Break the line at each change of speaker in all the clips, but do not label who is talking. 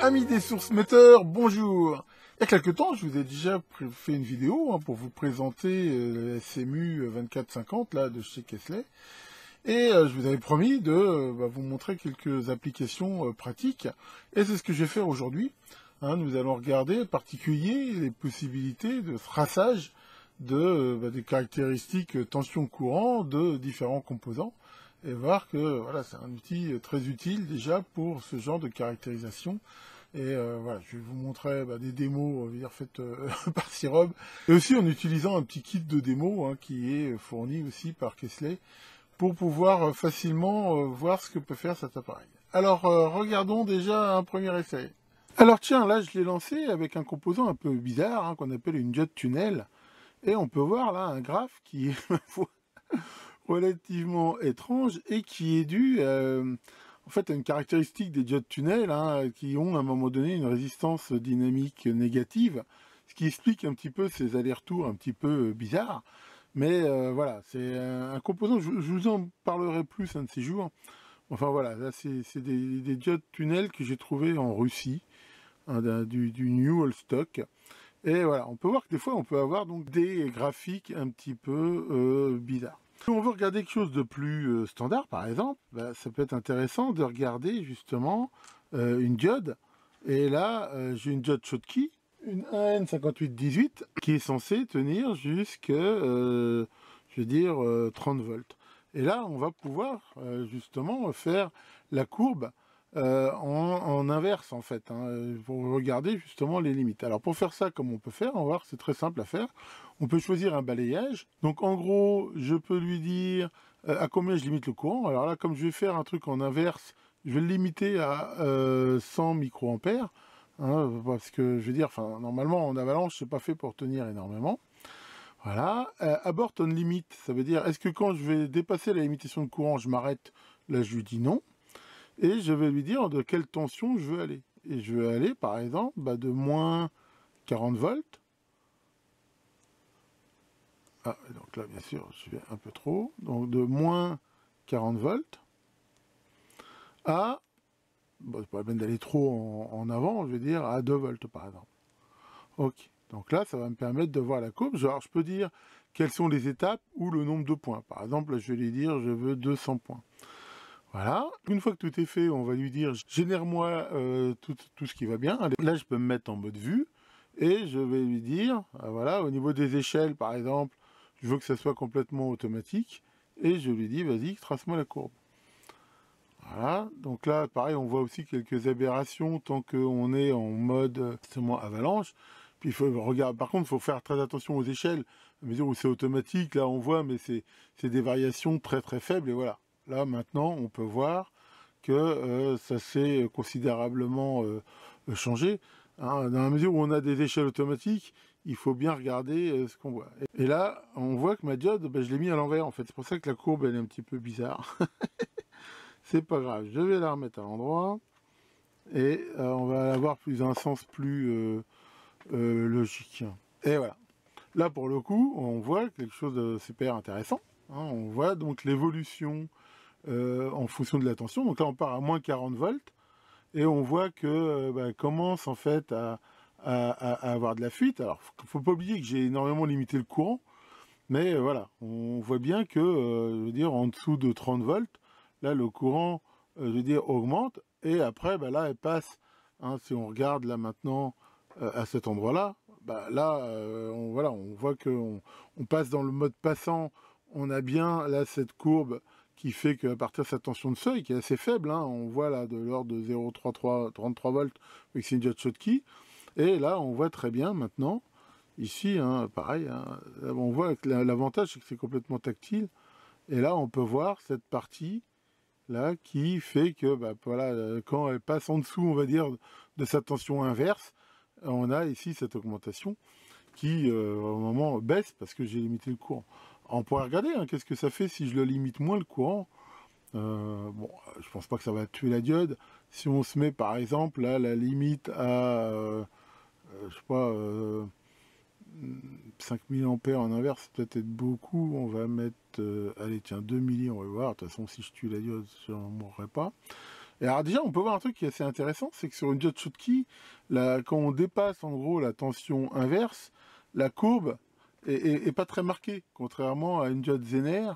Amis des sources metteurs, bonjour. Il y a quelques temps, je vous ai déjà fait une vidéo pour vous présenter le SMU 2450 là, de chez Kesley. Et je vous avais promis de vous montrer quelques applications pratiques. Et c'est ce que je vais faire aujourd'hui. Nous allons regarder en particulier les possibilités de traçage des caractéristiques tension-courant de différents composants. Et voir que voilà, c'est un outil très utile déjà pour ce genre de caractérisation. Et voilà, je vais vous montrer des démos faites par Sirob, et aussi en utilisant un petit kit de démo qui est fourni aussi par Kesley pour pouvoir facilement voir ce que peut faire cet appareil. Alors regardons déjà un premier essai. Alors tiens, là je l'ai lancé avec un composant un peu bizarre qu'on appelle une diode tunnel, et on peut voir là un graphe qui est relativement étrange et qui est dû en fait à une caractéristique des diodes tunnels qui ont à un moment donné une résistance dynamique négative, ce qui explique un petit peu ces allers-retours un petit peu bizarres. Mais voilà, c'est un composant, je vous en parlerai plus un de ces jours. Enfin voilà, là c'est des diodes tunnels que j'ai trouvé en Russie, du New Old Stock. Et voilà, on peut voir que des fois on peut avoir donc des graphiques un petit peu bizarres. Si on veut regarder quelque chose de plus standard, par exemple, ça peut être intéressant de regarder justement une diode. Et là, j'ai une diode Schottky, une AN5818, qui est censée tenir jusqu'à, je veux dire, 30 volts. Et là, on va pouvoir justement faire la courbe en inverse, en fait, pour regarder justement les limites. Alors, pour faire ça, comme on peut faire, on va voir, c'est très simple à faire. On peut choisir un balayage. Donc, en gros, je peux lui dire à combien je limite le courant. Alors là, comme je vais faire un truc en inverse, je vais le limiter à 100 microampères. Parce que, je veux dire, normalement, en avalanche, c'est pas fait pour tenir énormément. Voilà. Abort on limit, ça veut dire, est-ce que quand je vais dépasser la limitation de courant, je m'arrête? Là, je lui dis non. Et je vais lui dire de quelle tension je veux aller. Et je veux aller, par exemple, de moins 40 volts. Ah, donc là, bien sûr, je vais un peu trop. Donc de moins 40 volts à, c'est pas la peine d'aller trop en avant, je veux dire, à 2 volts, par exemple. Ok. Donc là, ça va me permettre de voir la courbe. Alors, je peux dire quelles sont les étapes ou le nombre de points. Par exemple, je vais lui dire, je veux 200 points. Voilà. Une fois que tout est fait, on va lui dire, génère-moi tout ce qui va bien. Là, je peux me mettre en mode vue. Et je vais lui dire, voilà, au niveau des échelles, par exemple, je veux que ça soit complètement automatique. Et je lui dis, vas-y, trace-moi la courbe. Voilà. Donc là, pareil, on voit aussi quelques aberrations tant qu'on est en mode seulement avalanche. Puis il faut regarder. Par contre, il faut faire très attention aux échelles. À mesure où c'est automatique, là, on voit, mais c'est des variations très très faibles. Et voilà. Là, maintenant, on peut voir que ça s'est considérablement changé. Dans la mesure où on a des échelles automatiques, il faut bien regarder ce qu'on voit. Et là, on voit que ma diode, je l'ai mis à l'envers, en fait. C'est pour ça que la courbe, elle est un petit peu bizarre. C'est pas grave, je vais la remettre à l'endroit. Et on va avoir un sens plus logique. Et voilà. Là, pour le coup, on voit quelque chose de super intéressant. On voit donc l'évolution en fonction de la tension. Donc là, on part à moins 40 volts. Et on voit que commence en fait à avoir de la fuite. Alors, il ne faut pas oublier que j'ai énormément limité le courant. Mais voilà, on voit bien que, je veux dire, en dessous de 30 volts, là, le courant, je veux dire, augmente. Et après, là, elle passe. Si on regarde là maintenant à cet endroit-là, on voit qu'on passe dans le mode passant. On a bien là cette courbe qui fait qu'à partir de sa tension de seuil, qui est assez faible, on voit là de l'ordre de 0,33 volts avec une diode Schottky. Et là, on voit très bien maintenant, ici, pareil, on voit que l'avantage c'est que c'est complètement tactile. Et là, on peut voir cette partie là qui fait que voilà, quand elle passe en dessous, on va dire, de sa tension inverse, on a ici cette augmentation qui, au moment, baisse parce que j'ai limité le courant. On pourrait regarder qu'est-ce que ça fait si je le limite moins le courant. Bon, je pense pas que ça va tuer la diode. Si on se met par exemple là la limite à, je sais pas, 5000 ampères en inverse, peut-être être beaucoup. On va mettre, allez tiens, 2 milli, on va voir. De toute façon, si je tue la diode, je n'en mourrai pas. Et alors déjà, on peut voir un truc qui est assez intéressant, c'est que sur une diode Schottky, quand on dépasse en gros la tension inverse, la courbe est pas très marquée, contrairement à une diode Zener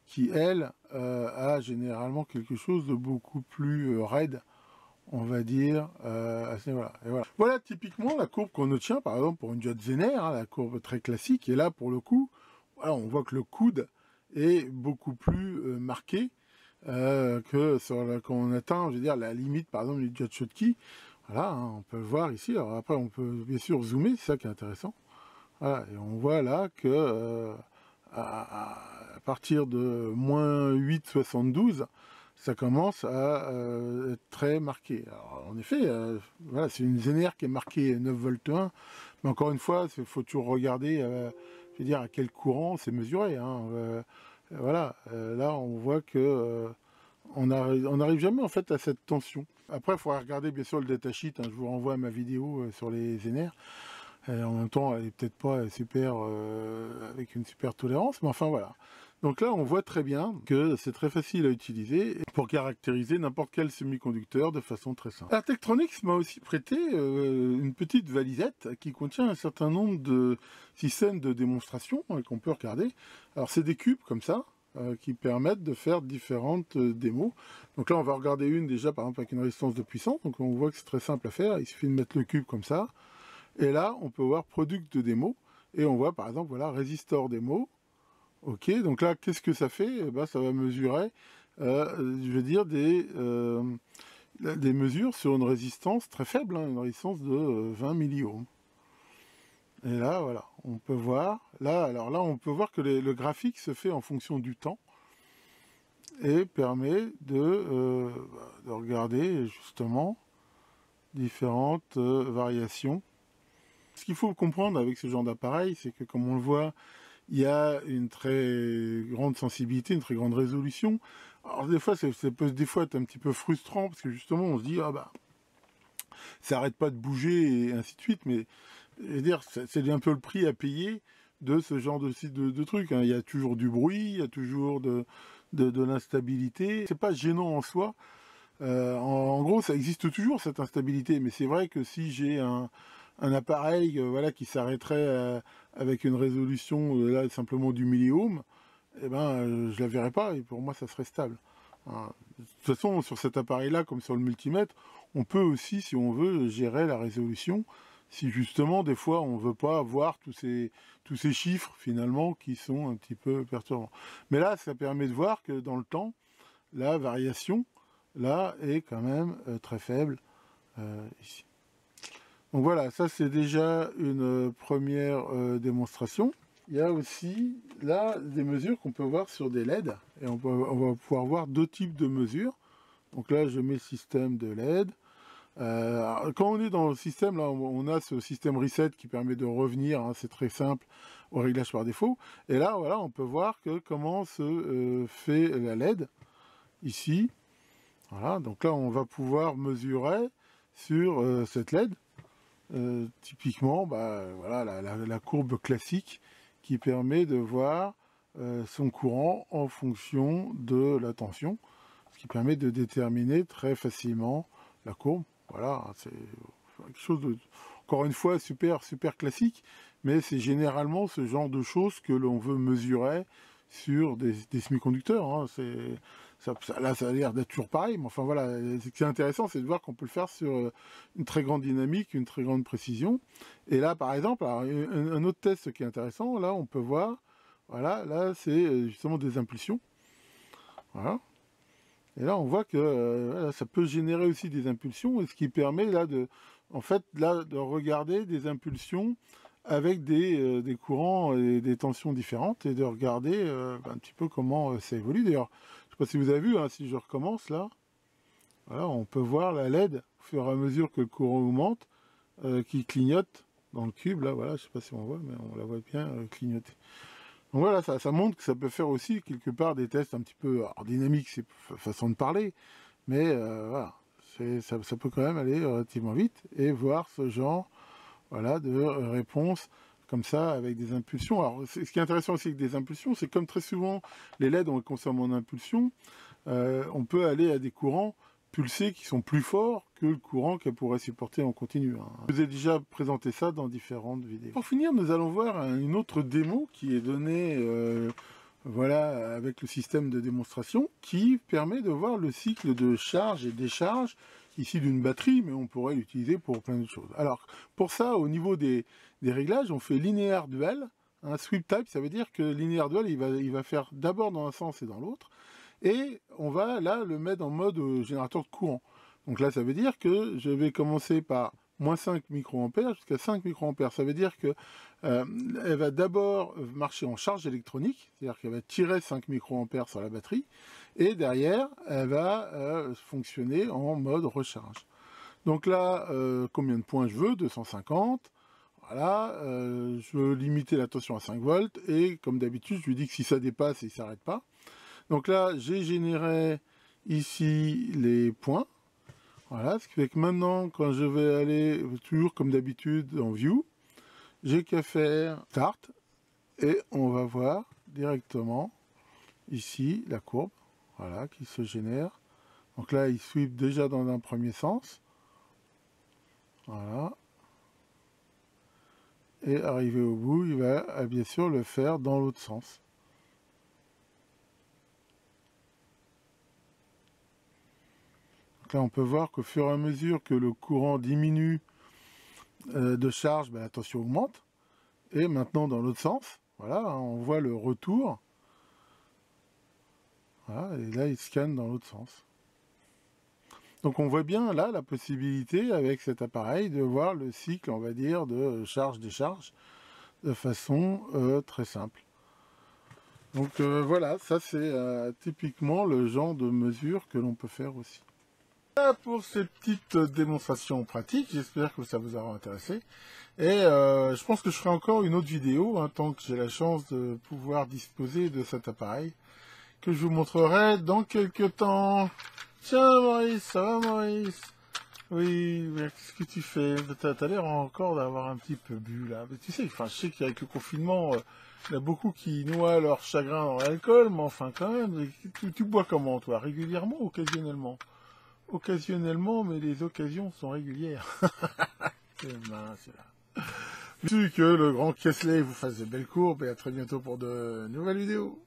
qui, elle, a généralement quelque chose de beaucoup plus raide, on va dire, à ce niveau-là. Et voilà. Voilà typiquement la courbe qu'on obtient, par exemple, pour une diode Zener, hein, la courbe très classique, et là, pour le coup, voilà, on voit que le coude est beaucoup plus marqué, que quand on atteint, je veux dire, la limite, par exemple, du diode Schottky. Voilà, hein, on peut le voir ici. Alors après, on peut bien sûr zoomer, c'est ça qui est intéressant. Voilà, et on voit là que à partir de moins 8,72, ça commence à être très marqué. Alors, en effet, voilà, c'est une Zener qui est marquée 9 volts 1, mais encore une fois, il faut toujours regarder, je veux dire, à quel courant c'est mesuré. Hein, voilà, là on voit que on n'arrive jamais en fait à cette tension. Après, il faudra regarder bien sûr le datasheet, hein, je vous renvoie à ma vidéo sur les Zener. En même temps, elle est peut-être pas super avec une super tolérance, mais enfin voilà. Donc là, on voit très bien que c'est très facile à utiliser pour caractériser n'importe quel semi-conducteur de façon très simple. Alors, Tektronix m'a aussi prêté une petite valisette qui contient un certain nombre de systèmes de démonstration qu'on peut regarder. Alors, c'est des cubes comme ça, qui permettent de faire différentes démos. Donc là, on va regarder une déjà, par exemple, avec une résistance de puissance. Donc on voit que c'est très simple à faire. Il suffit de mettre le cube comme ça. Et là, on peut voir product de démo. Et on voit, par exemple, voilà, résistor démo. Ok, donc là, qu'est-ce que ça fait? Eh ben, ça va mesurer, je veux dire, des mesures sur une résistance très faible, hein, une résistance de 20 milliohms. Et là, voilà, on peut voir, alors là, on peut voir que le graphique se fait en fonction du temps et permet de regarder justement différentes variations. Ce qu'il faut comprendre avec ce genre d'appareil, c'est que comme on le voit, il y a une très grande sensibilité, une très grande résolution. Alors des fois, ça peut des fois être un petit peu frustrant parce que justement, on se dit ah bah ça arrête pas de bouger et ainsi de suite. Mais je veux dire, c'est un peu le prix à payer de ce genre de truc. Hein. Il y a toujours du bruit, il y a toujours de l'instabilité. C'est pas gênant en soi. En gros, ça existe toujours cette instabilité, mais c'est vrai que si j'ai un appareil voilà, qui s'arrêterait avec une résolution là simplement du milliohm, eh ben, je la verrais pas et pour moi ça serait stable. Hein. De toute façon, sur cet appareil-là, comme sur le multimètre, on peut aussi, si on veut, gérer la résolution. Si justement, des fois, on ne veut pas voir tous ces chiffres finalement qui sont un petit peu perturbants. Mais là, ça permet de voir que dans le temps, la variation là est quand même très faible ici. Donc voilà, ça c'est déjà une première démonstration. Il y a aussi là des mesures qu'on peut voir sur des LED et on va pouvoir voir deux types de mesures. Donc là je mets le système de LED. Quand on est dans le système, là on a ce système reset qui permet de revenir, hein, c'est très simple, au réglage par défaut. Et là voilà, on peut voir que comment se fait la LED ici. Voilà, donc là on va pouvoir mesurer sur cette LED. Typiquement, bah, voilà, la courbe classique qui permet de voir son courant en fonction de la tension, ce qui permet de déterminer très facilement la courbe. Voilà, c'est quelque chose de, encore une fois, super classique, mais c'est généralement ce genre de choses que l'on veut mesurer sur des semi-conducteurs. Hein. Là, ça a l'air d'être toujours pareil, mais enfin voilà, ce qui est intéressant, c'est de voir qu'on peut le faire sur une très grande dynamique, une très grande précision. Et là, par exemple, alors, un autre test qui est intéressant, là, on peut voir, voilà, là, c'est justement des impulsions. Voilà. Et là, on voit que voilà, ça peut générer aussi des impulsions, et ce qui permet là de regarder des impulsions avec des courants et des tensions différentes, et de regarder un petit peu comment ça évolue. D'ailleurs, je ne sais pas si vous avez vu, hein, si je recommence là, voilà, on peut voir la LED au fur et à mesure que le courant augmente, qui clignote dans le cube, là, voilà, je ne sais pas si on voit, mais on la voit bien clignoter. Donc voilà, ça montre que ça peut faire aussi quelque part des tests un petit peu dynamiques, c'est façon de parler, mais voilà, ça peut quand même aller relativement vite et voir ce genre voilà, de réponse comme ça avec des impulsions. Alors ce qui est intéressant aussi avec des impulsions, c'est comme très souvent les LED on les consomme en impulsion, on peut aller à des courants pulsés qui sont plus forts que le courant qu'elle pourrait supporter en continu. Je vous ai déjà présenté ça dans différentes vidéos. Pour finir, nous allons voir une autre démo qui est donnée voilà, avec le système de démonstration qui permet de voir le cycle de charge et décharge ici d'une batterie, mais on pourrait l'utiliser pour plein d'autres choses. Alors, pour ça, au niveau des réglages, on fait linéaire dual. Un sweep type, ça veut dire que linéaire dual, il va faire d'abord dans un sens et dans l'autre. Et on va là le mettre en mode générateur de courant. Donc là, ça veut dire que je vais commencer par moins 5 microampères jusqu'à 5 microampères. Ça veut dire que elle va d'abord marcher en charge électronique, c'est-à-dire qu'elle va tirer 5 microampères sur la batterie, et derrière, elle va fonctionner en mode recharge. Donc là, combien de points je veux? 250. Voilà, je veux limiter la tension à 5 volts, et comme d'habitude, je lui dis que si ça dépasse, il ne s'arrête pas. Donc là, j'ai généré ici les points. Voilà, ce qui fait que maintenant, quand je vais aller toujours comme d'habitude en View, j'ai qu'à faire Start et on va voir directement ici la courbe, voilà, qui se génère. Donc là, il sweep déjà dans un premier sens. Voilà. Et arrivé au bout, il va bien sûr le faire dans l'autre sens. Là, on peut voir qu'au fur et à mesure que le courant diminue de charge, la tension augmente. Et maintenant, dans l'autre sens, voilà, on voit le retour. Voilà, et là, il scanne dans l'autre sens. Donc, on voit bien là la possibilité avec cet appareil de voir le cycle, on va dire, de charge-décharge de façon très simple. Donc, voilà, ça c'est typiquement le genre de mesure que l'on peut faire aussi. Pour ces petites démonstrations pratiques, j'espère que ça vous aura intéressé. Et je pense que je ferai encore une autre vidéo, tant que j'ai la chance de pouvoir disposer de cet appareil, que je vous montrerai dans quelques temps. Tiens Maurice, ça va Maurice? Oui, qu'est-ce que tu fais? T'as l'air encore d'avoir un petit peu bu là. Mais tu sais, je sais qu'avec le confinement, il y a beaucoup qui noient leur chagrin dans l'alcool, mais enfin quand même, tu bois comment toi? Régulièrement ou occasionnellement? Occasionnellement, mais les occasions sont régulières. C'est mince, là. Que le grand Kessler vous fasse de belles courbes et à très bientôt pour de nouvelles vidéos.